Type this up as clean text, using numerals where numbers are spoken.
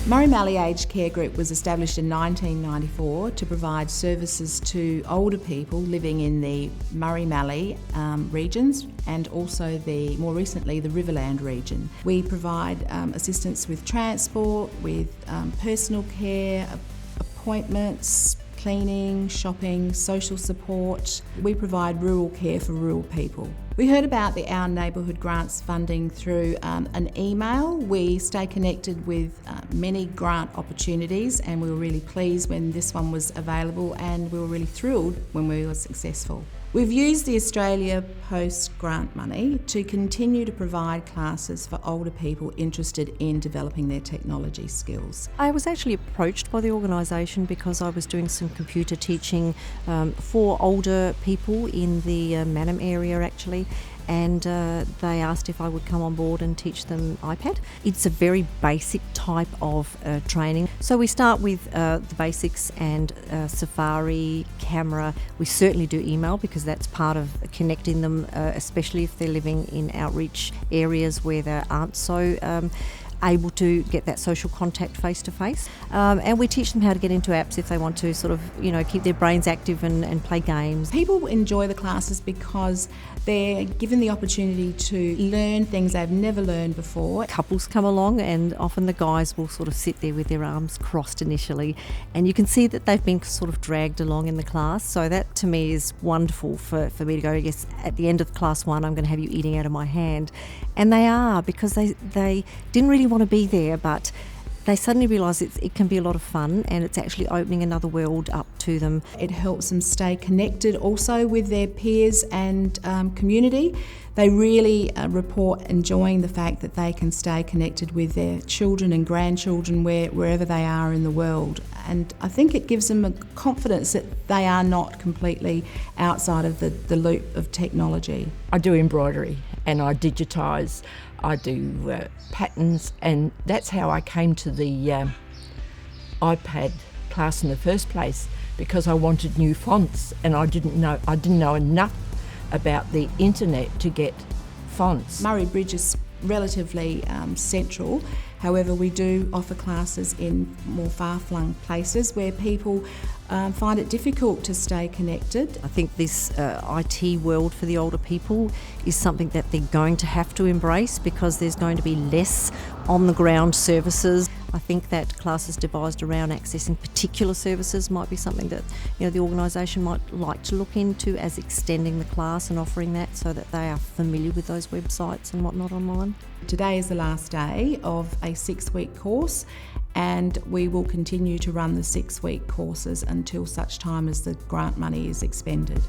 Mallee Aged Care Group was established in 1994 to provide services to older people living in the Murray-Mallee regions and also more recently the Riverland region. We provide assistance with transport, with personal care, appointments, cleaning, shopping, social support. We provide rural care for rural people. We heard about the Our Neighbourhood grants funding through an email. We stay connected with many grant opportunities, and we were really pleased when this one was available, and we were really thrilled when we were successful. We've used the Australia Post grant money to continue to provide classes for older people interested in developing their technology skills. I was actually approached by the organisation because I was doing some computer teaching for older people in the Mannum area actually, and they asked if I would come on board and teach them iPad. It's a very basic type of training. So we start with the basics and Safari, camera. We certainly do email because that's part of connecting them, especially if they're living in outreach areas where they aren't so able to get that social contact face to face. And we teach them how to get into apps if they want to sort of, keep their brains active and play games. People enjoy the classes because they're given the opportunity to learn things they've never learned before. Couples come along and often the guys will sort of sit there with their arms crossed initially, and you can see that they've been sort of dragged along in the class. So that to me is wonderful for me to go, yes, at the end of class one I'm going to have you eating out of my hand. And they are, because they didn't really want to be there, but they suddenly realise it can be a lot of fun, and it's actually opening another world up to them. It helps them stay connected also with their peers and community. They really report enjoying the fact that they can stay connected with their children and grandchildren wherever they are in the world. And I think it gives them a confidence that they are not completely outside of the loop of technology. I do embroidery and I digitise. I do patterns, and that's how I came to the iPad class in the first place, because I wanted new fonts, and I didn't know enough about the internet to get fonts. Murray Bridge is relatively central. However, we do offer classes in more far-flung places where people find it difficult to stay connected. I think this IT world for the older people is something that they're going to have to embrace, because there's going to be less on-the-ground services. I think that classes devised around accessing particular services might be something that the organisation might like to look into as extending the class and offering that, so that they are familiar with those websites and whatnot online. Today is the last day of a 6-week course, and we will continue to run the 6-week courses until such time as the grant money is expended.